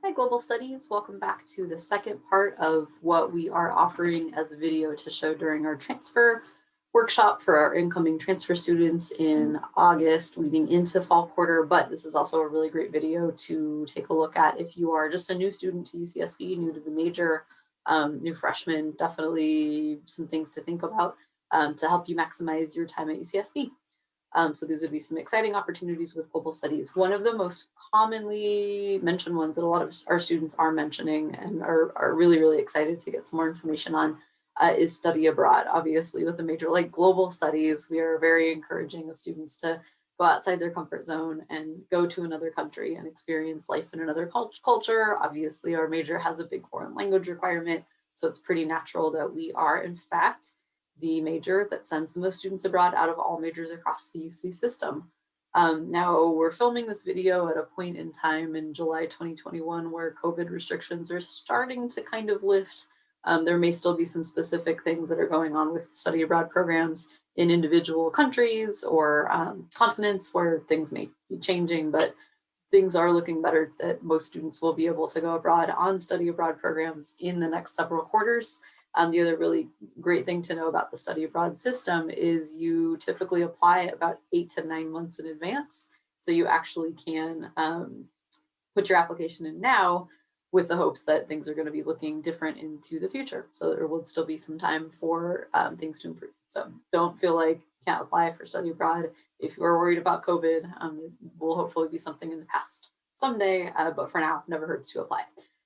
Hi, Global Studies. Welcome back to the second part of what we are offering as a video to show during our transfer workshop for our incoming transfer students in August leading into fall quarter. But this is also a really great video to take a look at if you are just a new student to UCSB, new to the major, new freshman, definitely some things to think about to help you maximize your time at UCSB. So these would be some exciting opportunities with global studies. One of the most commonly mentioned ones that a lot of our students are mentioning and are really, really excited to get some more information on is study abroad. Obviously, with a major like global studies, we are very encouraging of students to go outside their comfort zone and go to another country and experience life in another culture. Obviously, our major has a big foreign language requirement, so it's pretty natural that we are, in fact, the major that sends the most students abroad out of all majors across the UC system. Now we're filming this video at a point in time in July 2021 where COVID restrictions are starting to kind of lift. There may still be some specific things that are going on with study abroad programs in individual countries or continents where things may be changing, but things are looking better that most students will be able to go abroad on study abroad programs in the next several quarters. The other really great thing to know about the study abroad system is you typically apply about 8 to 9 months in advance. So you actually can put your application in now with the hopes that things are going to be looking different into the future. So there would still be some time for things to improve. So don't feel like you can't apply for study abroad. If you're worried about COVID, it will hopefully be something in the past someday, but for now, never hurts to apply.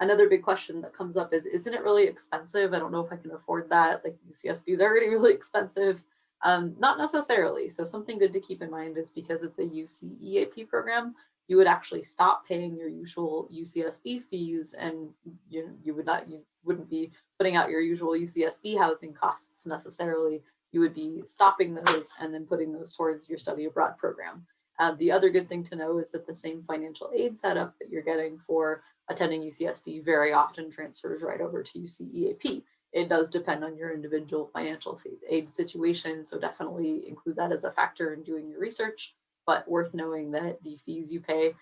Another big question that comes up is, isn't it really expensive? I don't know if I can afford that. Like UCSB is already really expensive. Not necessarily. So something good to keep in mind is because it's a UCEAP program, you would actually stop paying your usual UCSB fees, and you wouldn't be putting out your usual UCSB housing costs necessarily. You would be stopping those and then putting those towards your study abroad program. The other good thing to know is that the same financial aid setup that you're getting for attending UCSB very often transfers right over to UCEAP. It does depend on your individual financial aid situation, so definitely include that as a factor in doing your research, but worth knowing that the fees you pay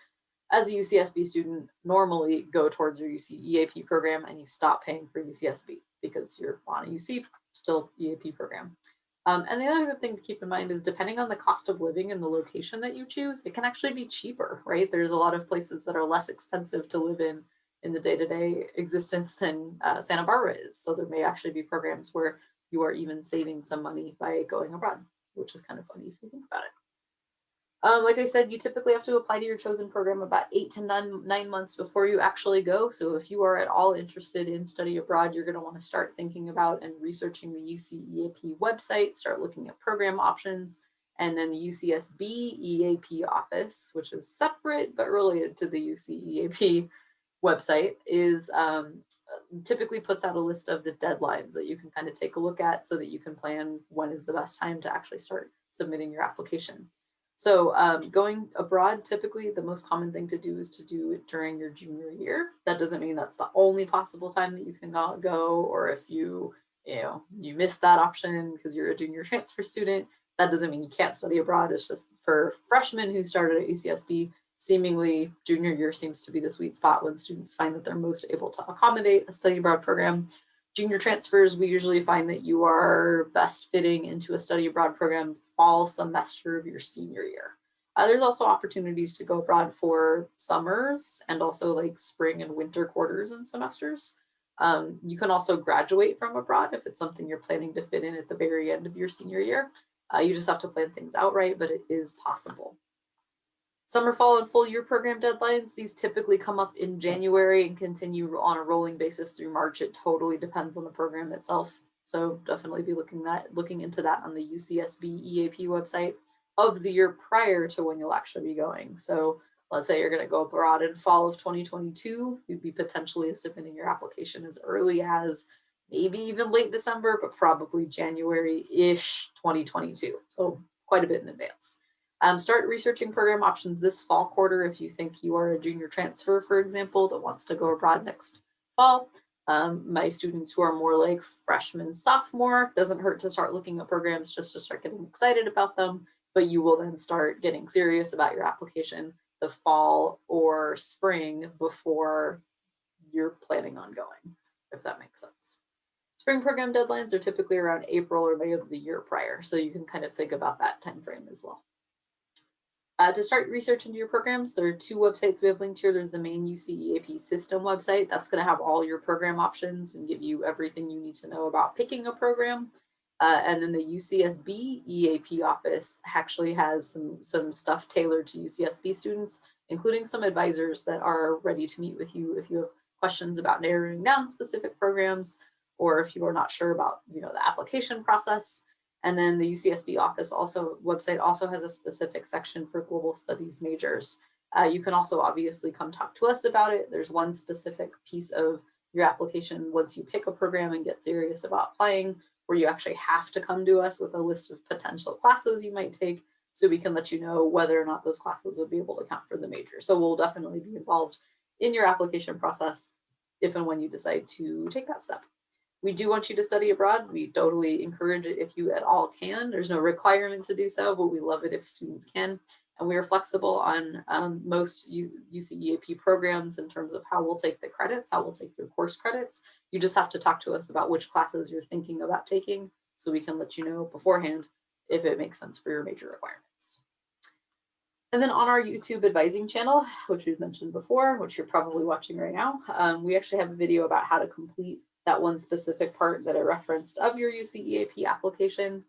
as a UCSB student normally go towards your UCEAP program, and you stop paying for UCSB because you're on a UC still EAP program. And the other good thing to keep in mind is depending on the cost of living and the location that you choose, it can actually be cheaper, right? There's a lot of places that are less expensive to live in the day-to-day existence than Santa Barbara is. So there may actually be programs where you are even saving some money by going abroad, which is kind of funny if you think about it. Like I said, you typically have to apply to your chosen program about 8 to 9 months before you actually go. So if you are at all interested in study abroad, you're going to want to start thinking about and researching the UCEAP website, start looking at program options, and then the UCSB EAP office, which is separate but related to the UCEAP website, is typically puts out a list of the deadlines that you can kind of take a look at so that you can plan when is the best time to actually start submitting your application. So going abroad, typically the most common thing to do is to do it during your junior year. That doesn't mean that's the only possible time that you can go, or if you miss that option because you're a junior transfer student, that doesn't mean you can't study abroad. It's just for freshmen who started at UCSB, seemingly junior year seems to be the sweet spot when students find that they're most able to accommodate a study abroad program. Junior transfers, we usually find that you are best fitting into a study abroad program fall semester of your senior year. There's also opportunities to go abroad for summers and also like spring and winter quarters and semesters. You can also graduate from abroad if it's something you're planning to fit in at the very end of your senior year. You just have to plan things out right, but it is possible. Summer, fall, and full year program deadlines, these typically come up in January and continue on a rolling basis through March. It totally depends on the program itself. So definitely be looking into that on the UCSB EAP website of the year prior to when you'll actually be going. So let's say you're going to go abroad in fall of 2022, you'd be potentially submitting your application as early as maybe even late December, but probably January-ish 2022. So quite a bit in advance. Start researching program options this fall quarter if you think you are a junior transfer, for example, that wants to go abroad next fall. My students who are more like freshman, sophomore, doesn't hurt to start looking at programs just to start getting excited about them, but you will then start getting serious about your application the fall or spring before you're planning on going, if that makes sense. Spring program deadlines are typically around April or May of the year prior, so you can kind of think about that time frame as well. To start research into your programs, there are two websites we have linked here. There's the main UCEAP system website. That's going to have all your program options and give you everything you need to know about picking a program. And then the UCSB EAP office actually has some stuff tailored to UCSB students, including some advisors that are ready to meet with you if you have questions about narrowing down specific programs, or if you are not sure about the application process. And then the UCSB office website also has a specific section for global studies majors. You can also obviously come talk to us about it. There's one specific piece of your application once you pick a program and get serious about applying, where you actually have to come to us with a list of potential classes you might take, so we can let you know whether or not those classes would be able to count for the major. So we'll definitely be involved in your application process if and when you decide to take that step. We do want you to study abroad. We totally encourage it if you at all can. There's no requirement to do so, but we love it if students can. And we are flexible on most UCEAP programs in terms of how we'll take the credits, how we'll take your course credits. You just have to talk to us about which classes you're thinking about taking, so we can let you know beforehand if it makes sense for your major requirements. And then on our YouTube advising channel, which we've mentioned before, which you're probably watching right now, we actually have a video about how to complete that one specific part that I referenced of your UCEAP application.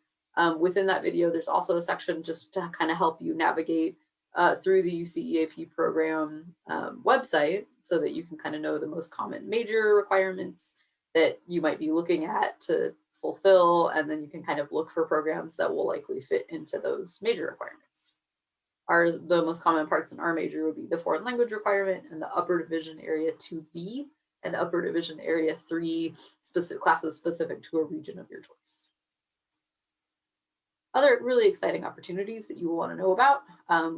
Within that video, there's also a section just to kind of help you navigate through the UCEAP program website, so that you can kind of know the most common major requirements that you might be looking at to fulfill, and then you can kind of look for programs that will likely fit into those major requirements. The most common parts in our major would be the foreign language requirement and the upper division area 2B and upper division area 3 classes specific to a region of your choice. Other really exciting opportunities that you will want to know about.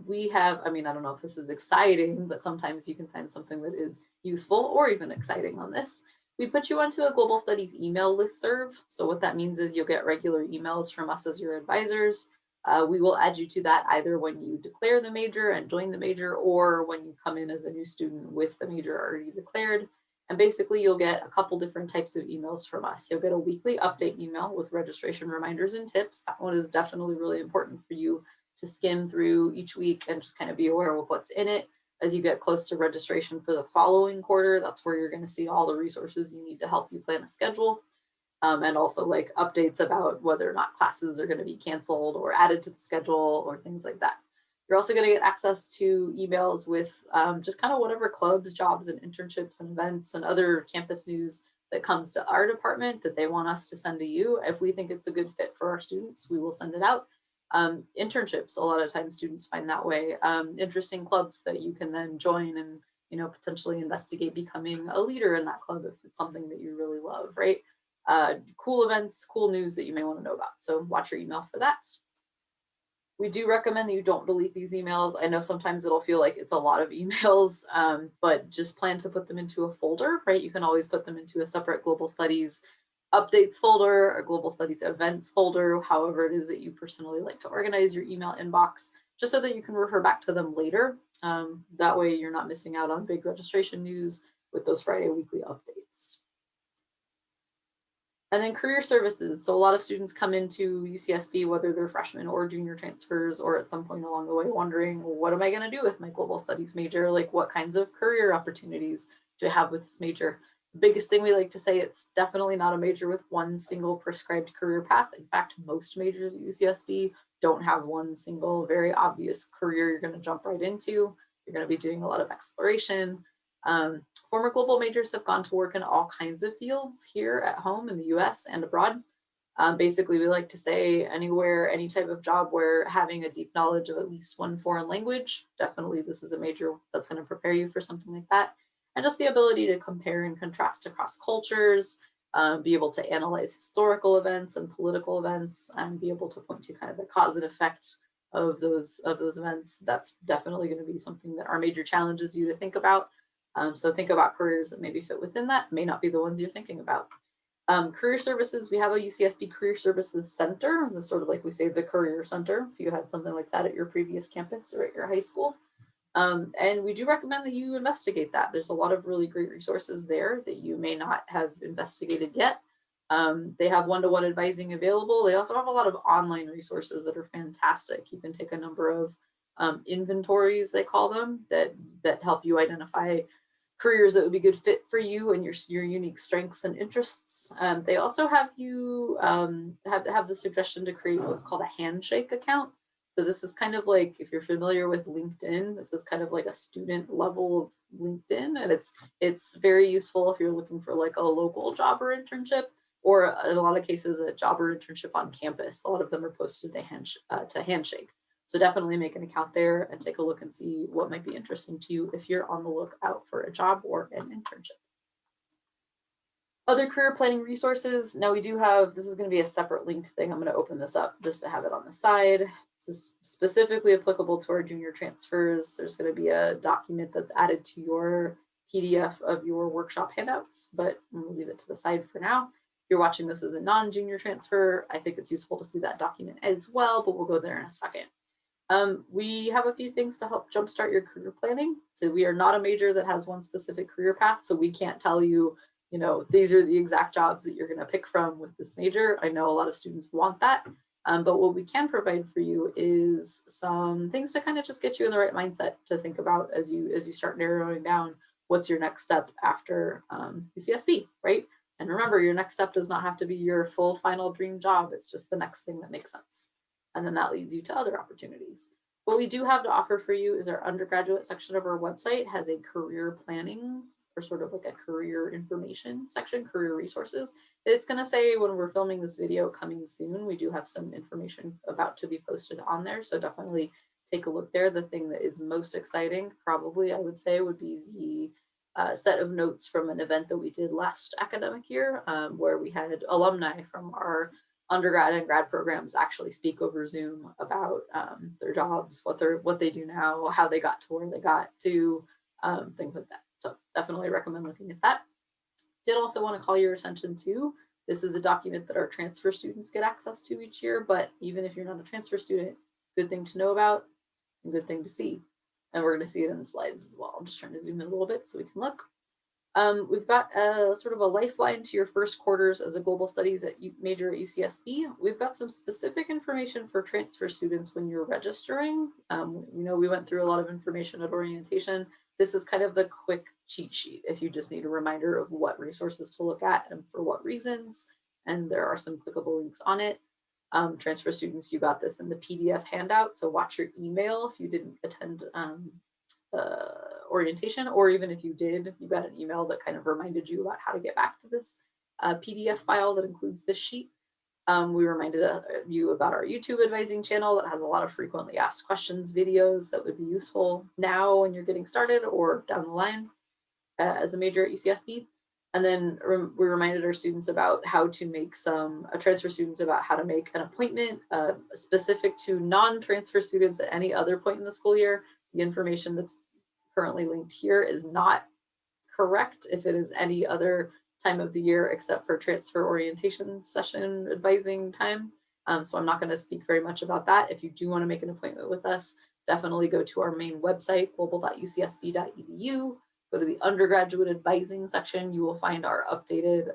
We have, I don't know if this is exciting, but sometimes you can find something that is useful or even exciting on this. We put you onto a global studies email listserv. So what that means is you'll get regular emails from us as your advisors. We will add you to that either when you declare the major and join the major, or when you come in as a new student with the major already declared. And basically you'll get a couple different types of emails from us. You'll get a weekly update email with registration reminders and tips. That one is definitely really important for you to skim through each week and just kind of be aware of what's in it. As you get close to registration for the following quarter, that's where you're going to see all the resources you need to help you plan a schedule. And also like updates about whether or not classes are going to be canceled or added to the schedule or things like that. You're also going to get access to emails with just kind of whatever clubs, jobs, and internships and events and other campus news that comes to our department that they want us to send to you. If we think it's a good fit for our students, we will send it out. Internships, a lot of times students find that way. Interesting clubs that you can then join and potentially investigate becoming a leader in that club if it's something that you really love, right? Cool events, cool news that you may want to know about. So watch your email for that. We do recommend that you don't delete these emails. I know sometimes it'll feel like it's a lot of emails, but just plan to put them into a folder, right? You can always put them into a separate global studies updates folder, a global studies events folder, however it is that you personally like to organize your email inbox, just so that you can refer back to them later. That way you're not missing out on big registration news with those Friday weekly updates. And then career services. So a lot of students come into UCSB, whether they're freshmen or junior transfers, or at some point along the way wondering, well, what am I going to do with my global studies major? Like, what kinds of career opportunities do I have with this major? The biggest thing we like to say, it's definitely not a major with one single prescribed career path. In fact, most majors at UCSB don't have one single very obvious career you're going to jump right into. You're going to be doing a lot of exploration. Former global majors have gone to work in all kinds of fields here at home in the US and abroad. Basically, we like to say anywhere, any type of job where having a deep knowledge of at least one foreign language, definitely this is a major that's going to prepare you for something like that. And just the ability to compare and contrast across cultures, be able to analyze historical events and political events, and be able to point to kind of the cause and effect of those events. That's definitely going to be something that our major challenges you to think about. So think about careers that maybe fit within that, may not be the ones you're thinking about. Career services, we have a UCSB Career Services Center. This is sort of like we say the career center, if you had something like that at your previous campus or at your high school. And we do recommend that you investigate that. There's a lot of really great resources there that you may not have investigated yet. They have one-to-one advising available. They also have a lot of online resources that are fantastic. You can take a number of inventories, they call them, that help you identify careers that would be good fit for you and your unique strengths and interests. They also have you have the suggestion to create what's called a handshake account. So this is kind of like, if you're familiar with LinkedIn, this is kind of like a student level of LinkedIn, and it's very useful if you're looking for like a local job or internship, or in a lot of cases a job or internship on campus. A lot of them are posted to Handshake. So definitely make an account there and take a look and see what might be interesting to you if you're on the lookout for a job or an internship. Other career planning resources. Now we do have, this is going to be a separate linked thing. I'm going to open this up just to have it on the side. This is specifically applicable to our junior transfers. There's going to be a document that's added to your PDF of your workshop handouts, but we'll leave it to the side for now. If you're watching this as a non-junior transfer, I think it's useful to see that document as well, but we'll go there in a second. We have a few things to help jumpstart your career planning. So we are not a major that has one specific career path, so we can't tell you, you know, these are the exact jobs that you're going to pick from with this major. I know a lot of students want that, but what we can provide for you is some things to kind of just get you in the right mindset to think about as you start narrowing down what's your next step after UCSB, right? And remember, your next step does not have to be your full final dream job. It's just the next thing that makes sense. And then that leads you to other opportunities. What we do have to offer for you is our undergraduate section of our website has a career planning, or sort of like a career information section, career resources. It's going to say when we're filming this video coming soon, we do have some information about to be posted on there. So definitely take a look there. The thing that is most exciting, probably I would say, would be the set of notes from an event that we did last academic year, where we had alumni from our undergrad and grad programs actually speak over Zoom about their jobs, what they do now, how they got to where they got to, things like that. So definitely recommend looking at that. Did also want to call your attention to, this is a document that our transfer students get access to each year, but even if you're not a transfer student, good thing to know about and good thing to see. And we're going to see it in the slides as well. I'm just trying to zoom in a little bit so we can look. We've got a sort of a lifeline to your first quarters as a global studies major at UCSB. We've got some specific information for transfer students when you're registering. You know, we went through a lot of information at orientation. This is kind of the quick cheat sheet if you just need a reminder of what resources to look at and for what reasons. And there are some clickable links on it. Transfer students, you got this in the PDF handout, so watch your email if you didn't attend orientation, or even if you did, you got an email that kind of reminded you about how to get back to this PDF file that includes this sheet. We reminded you about our YouTube advising channel that has a lot of frequently asked questions videos that would be useful now when you're getting started or down the line as a major at UCSB. And then we reminded our students about how to make transfer students about how to make an appointment specific to non-transfer students at any other point in the school year. The information that's currently linked here is not correct if it is any other time of the year except for transfer orientation session advising time. So I'm not going to speak very much about that. If you do want to make an appointment with us, definitely go to our main website, global.ucsb.edu. Go to the undergraduate advising section. You will find our updated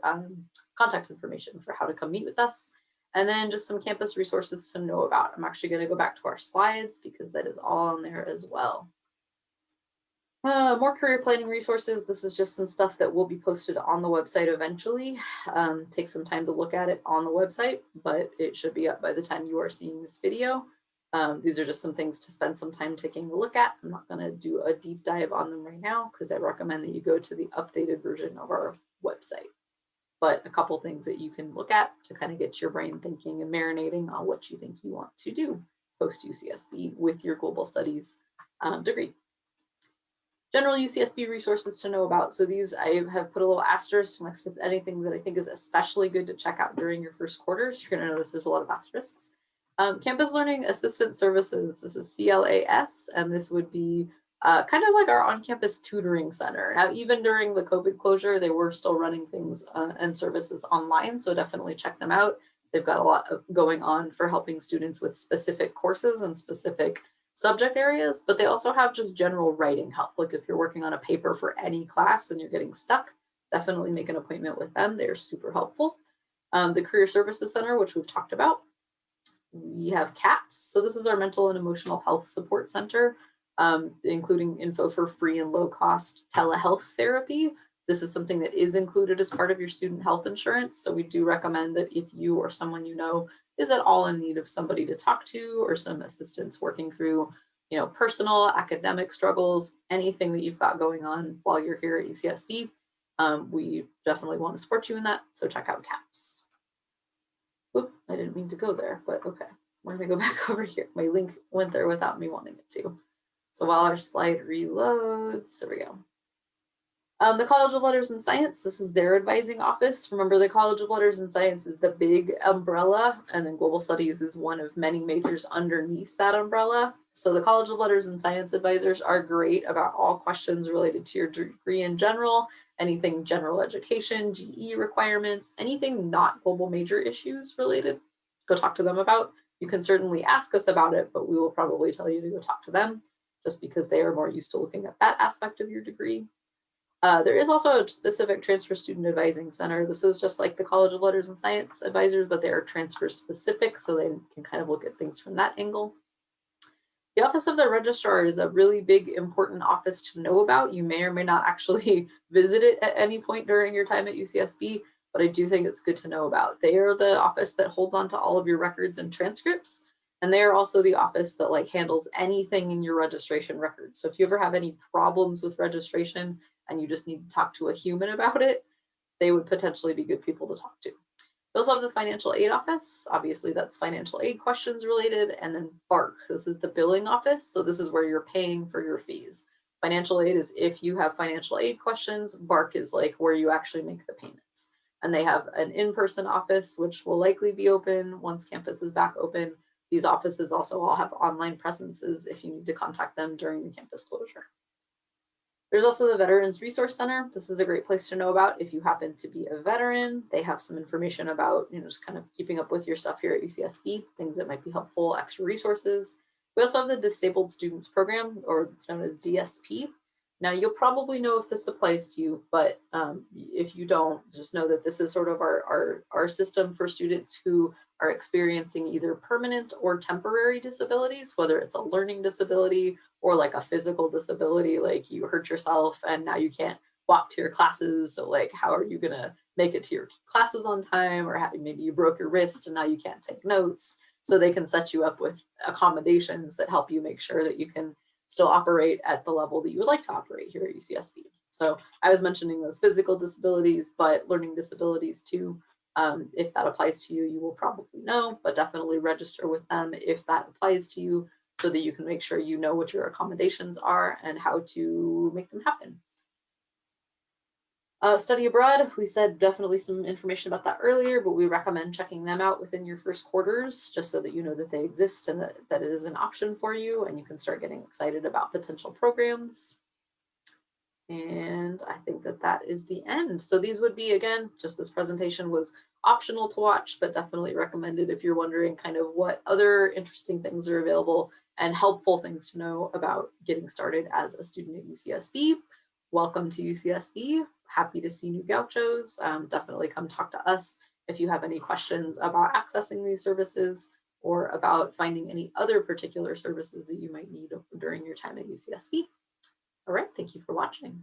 contact information for how to come meet with us. And then just some campus resources to know about. I'm actually going to go back to our slides because that is all on there as well. More career planning resources. This is just some stuff that will be posted on the website eventually. Take some time to look at it on the website, but it should be up by the time you are seeing this video. These are just some things to spend some time taking a look at. I'm not going to do a deep dive on them right now because I recommend that you go to the updated version of our website. But a couple things that you can look at to kind of get your brain thinking and marinating on what you think you want to do post UCSB with your global studies degree. General UCSB resources to know about. So these I have put a little asterisk next to anything that I think is especially good to check out during your first quarters. You're going to notice there's a lot of asterisks. Campus Learning Assistant Services, this is CLAS, and this would be kind of like our on-campus tutoring center. Now, even during the COVID closure, they were still running things and services online, so definitely check them out. They've got a lot going on for helping students with specific courses and specific subject areas, but they also have just general writing help. Like if you're working on a paper for any class and you're getting stuck, definitely make an appointment with them. They're super helpful. The Career Services Center, which we've talked about. We have CAPS. So this is our mental and emotional health support center, including info for free and low cost telehealth therapy. This is something that is included as part of your student health insurance. So we do recommend that if you or someone you know is at all in need of somebody to talk to or some assistance working through, personal academic struggles, anything that you've got going on while you're here at UCSB, we definitely want to support you in that. So check out CAPS. Oop, I didn't mean to go there, but okay. We're gonna go back over here. My link went there without me wanting it to. So while our slide reloads, there we go. The College of Letters and Science, this is their advising office. Remember, the College of Letters and Science is the big umbrella, and then Global Studies is one of many majors underneath that umbrella. So the College of Letters and Science advisors are great about all questions related to your degree in general, anything general education, GE requirements, anything not global major issues related, go talk to them about. You can certainly ask us about it, but we will probably tell you to go talk to them just because they are more used to looking at that aspect of your degree. There is also a specific transfer student advising center. This is just like the College of Letters and Science advisors, but they are transfer specific, so they can kind of look at things from that angle. The Office of the Registrar is a really big, important office to know about. You may or may not actually visit it at any point during your time at UCSB, but I do think it's good to know about. They are the office that holds on to all of your records and transcripts, and they are also the office that handles anything in your registration records. So if you ever have any problems with registration and you just need to talk to a human about it, they would potentially be good people to talk to. We also have the financial aid office. Obviously, that's financial aid questions related. And then BARC, this is the billing office. So this is where you're paying for your fees. Financial aid is if you have financial aid questions. BARC is where you actually make the payments. And they have an in-person office, which will likely be open once campus is back open. These offices also all have online presences if you need to contact them during the campus closure. There's also the Veterans Resource Center. This is a great place to know about if you happen to be a veteran. They have some information about, just kind of keeping up with your stuff here at UCSB, things that might be helpful, extra resources. We also have the Disabled Students Program, or it's known as DSP. Now, you'll probably know if this applies to you, but if you don't, just know that this is sort of our system for students who are experiencing either permanent or temporary disabilities, whether it's a learning disability or a physical disability, like you hurt yourself and now you can't walk to your classes. So how are you gonna make it to your classes on time? Or maybe you broke your wrist and now you can't take notes. So they can set you up with accommodations that help you make sure that you can still operate at the level that you would like to operate here at UCSB. So I was mentioning those physical disabilities, but learning disabilities too. If that applies to you, you will probably know, but definitely register with them if that applies to you so that you can make sure you know what your accommodations are and how to make them happen. Study abroad, we said definitely some information about that earlier, but we recommend checking them out within your first quarters just so that you know that they exist and that it is an option for you and you can start getting excited about potential programs. And I think that is the end. So these would be, again, just this presentation was optional to watch, but definitely recommended if you're wondering kind of what other interesting things are available and helpful things to know about getting started as a student at UCSB. Welcome to UCSB. Happy to see new gauchos. Definitely come talk to us if you have any questions about accessing these services or about finding any other particular services that you might need during your time at UCSB. All right, thank you for watching.